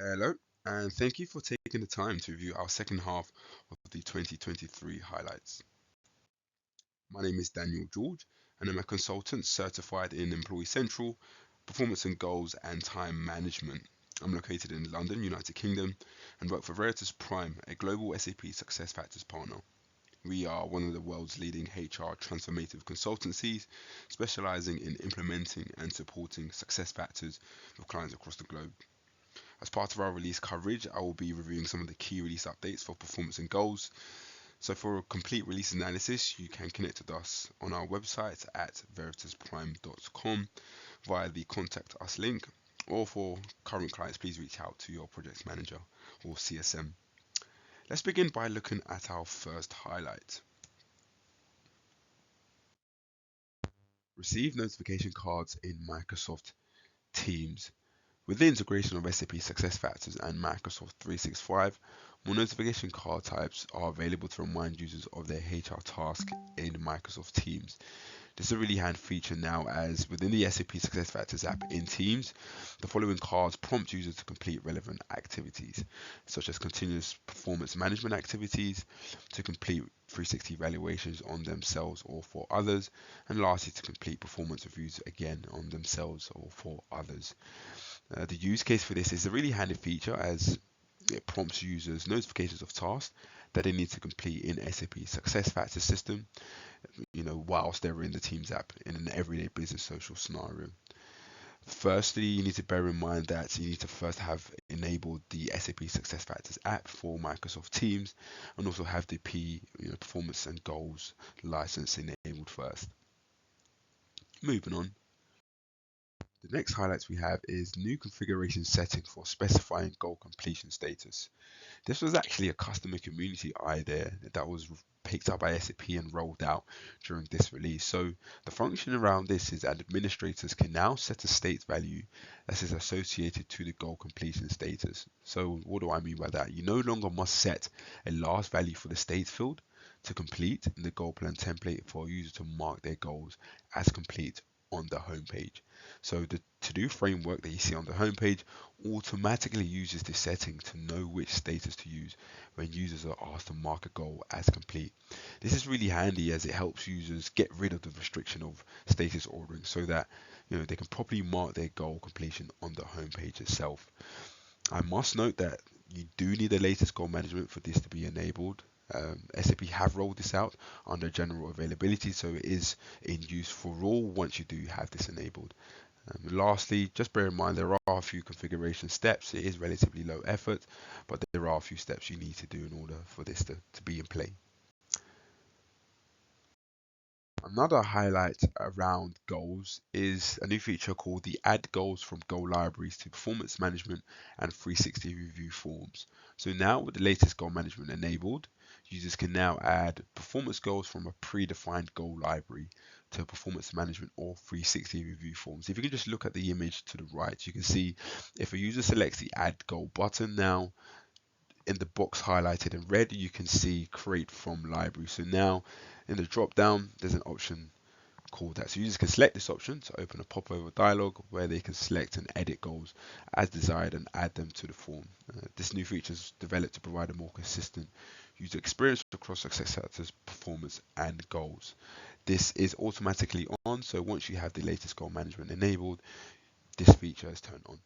Hello, and thank you for taking the time to review our second half of the 2023 highlights. My name is Daniel George, and I'm a consultant certified in Employee Central, Performance and Goals, and Time Management. I'm located in London, United Kingdom, and work for Veritas Prime, a global SAP SuccessFactors partner. We are one of the world's leading HR transformative consultancies, specializing in implementing and supporting SuccessFactors with clients across the globe. As part of our release coverage, I will be reviewing some of the key release updates for performance and goals. So for a complete release analysis, you can connect with us on our website at veritasprime.com via the contact us link, or for current clients, please reach out to your project manager or CSM. Let's begin by looking at our first highlight. Receive notification cards in Microsoft Teams. With the integration of SAP SuccessFactors and Microsoft 365, more notification card types are available to remind users of their HR task in Microsoft Teams. This is a really handy feature now, as within the SAP SuccessFactors app in Teams, the following cards prompt users to complete relevant activities, such as continuous performance management activities, to complete 360 evaluations on themselves or for others, and lastly to complete performance reviews again on themselves or for others. The use case for this is a really handy feature, as it prompts users notifications of tasks that they need to complete in SAP SuccessFactors system, whilst they're in the Teams app in an everyday business social scenario. Firstly, you need to bear in mind that you need to first have enabled the SAP SuccessFactors app for Microsoft Teams, and also have the performance and goals license enabled first. Moving on. The next highlights we have is new configuration setting for specifying goal completion status. This was actually a customer community idea that was picked up by SAP and rolled out during this release. So the function around this is that administrators can now set a state value that is associated to the goal completion status. So what do I mean by that? You no longer must set a last value for the state field to complete in the goal plan template for a user to mark their goals as complete on the home page. So the to-do framework that you see on the homepage automatically uses this setting to know which status to use when users are asked to mark a goal as complete. This is really handy, as it helps users get rid of the restriction of status ordering, so that they can properly mark their goal completion on the homepage itself. I must note that you do need the latest goal management for this to be enabled. SAP have rolled this out under general availability, so it is in use for all once you do have this enabled. Lastly, just bear in mind there are a few configuration steps. It is relatively low effort, but there are a few steps you need to do in order for this to be in play. Another highlight around goals is a new feature called the Add Goals from Goal Libraries to Performance Management and 360 Review Forms. So now with the latest goal management enabled, users can now add performance goals from a predefined goal library to performance management or 360 review forms. If you can just look at the image to the right, you can see if a user selects the Add Goal button now, in the box highlighted in red, you can see create from library. So now in the drop down, there's an option called that. So users can select this option to open a pop-over dialog where they can select and edit goals as desired and add them to the form. This new feature is developed to provide a more consistent user experience across SuccessFactors performance and goals. This is automatically on, so once you have the latest goal management enabled, this feature is turned on.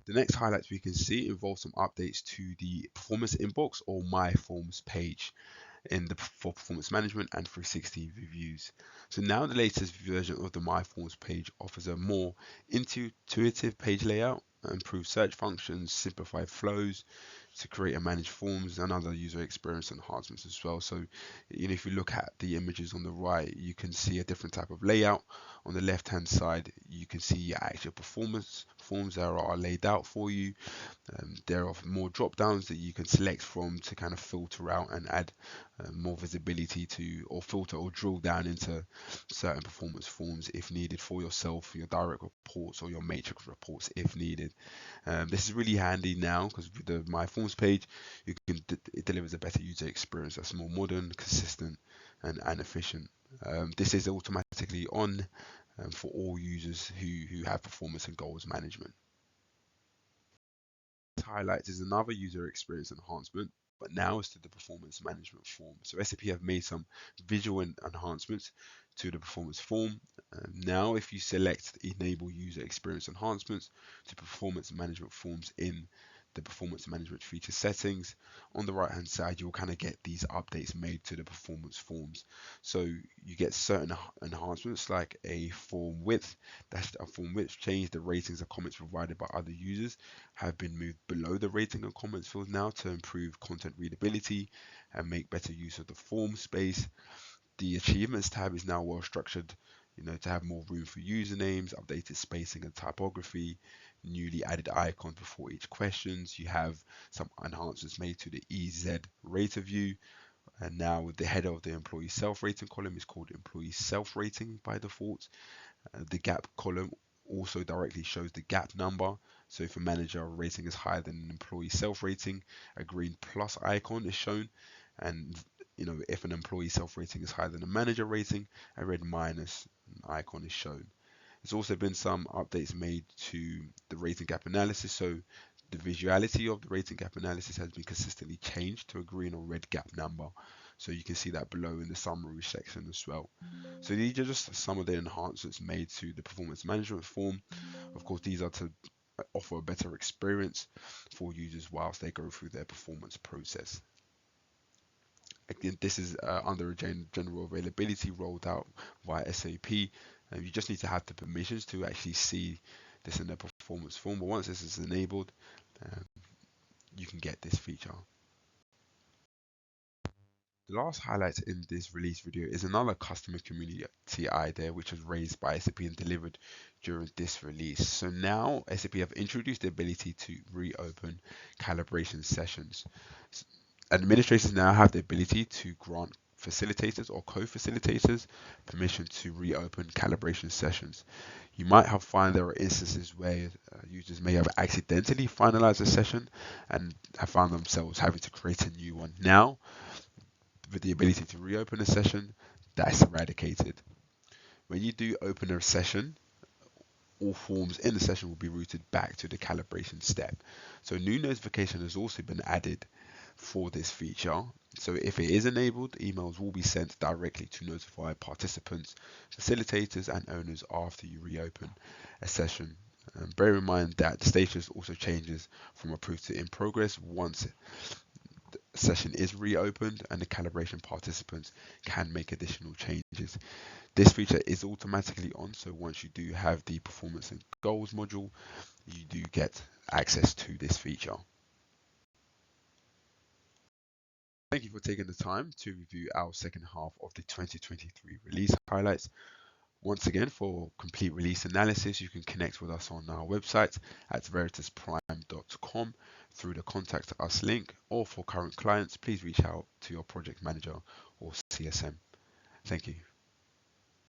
The next highlights we can see involve some updates to the performance inbox or my forms page for performance management and 360 reviews. So now the latest version of the my forms page offers a more intuitive page layout, improved search functions, simplified flows to create and manage forms, and other user experience enhancements as well. So if you look at the images on the right, you can see a different type of layout. On the left hand side, you can see actual performance forms that are laid out for you. There are more drop downs that you can select from to kind of filter out and add more visibility to, or filter or drill down into certain performance forms if needed for yourself, your direct reports or your matrix reports if needed. This is really handy now, because with the my forms page, it delivers a better user experience that's more modern, consistent, and efficient. This is automatically on for all users who have performance and goals management. Highlights is another user experience enhancement, but now it's to the performance management form. So SAP have made some visual enhancements to the performance form. Now, if you select enable user experience enhancements to performance management forms in the performance management feature settings, on the right hand side you'll kind of get these updates made to the performance forms. So you get certain enhancements like a form width. That's a form width change. The ratings and comments provided by other users have been moved below the rating and comments field now to improve content readability and make better use of the form space. The achievements tab is now well structured, to have more room for usernames, updated spacing and typography, newly added icons before each questions. You have some enhancements made to the EZ rater view, and now with the header of the employee self-rating column is called employee self-rating by default. The gap column also directly shows the gap number. So if a manager rating is higher than an employee self-rating, a green plus icon is shown, and if an employee self-rating is higher than a manager rating, a red minus icon is shown. There's also been some updates made to the rating gap analysis. So the visuality of the rating gap analysis has been consistently changed to a green or red gap number. So you can see that below in the summary section as well. So these are just some of the enhancements made to the performance management form. Of course, these are to offer a better experience for users whilst they go through their performance process. Again, this is under a general availability rolled out via SAP. You just need to have the permissions to actually see this in the performance form. But once this is enabled, you can get this feature. The last highlight in this release video is another customer community idea which was raised by SAP and delivered during this release. So now SAP have introduced the ability to reopen calibration sessions. Administrators now have the ability to grant facilitators or co-facilitators permission to reopen calibration sessions. You might have found there are instances where users may have accidentally finalized a session and have found themselves having to create a new one. Now, with the ability to reopen a session, that's eradicated. When you do open a session, all forms in the session will be routed back to the calibration step. So a new notification has also been added for this feature. So if it is enabled, emails will be sent directly to notify participants, facilitators, and owners after you reopen a session. Bear in mind that the status also changes from approved to in progress once the session is reopened, and the calibration participants can make additional changes. This feature is automatically on, so once you do have the performance and goals module, you do get access to this feature. Thank you for taking the time to review our second half of the 2023 release highlights. Once again, for complete release analysis, you can connect with us on our website at veritasprime.com through the Contact Us link, or for current clients, please reach out to your project manager or CSM. Thank you.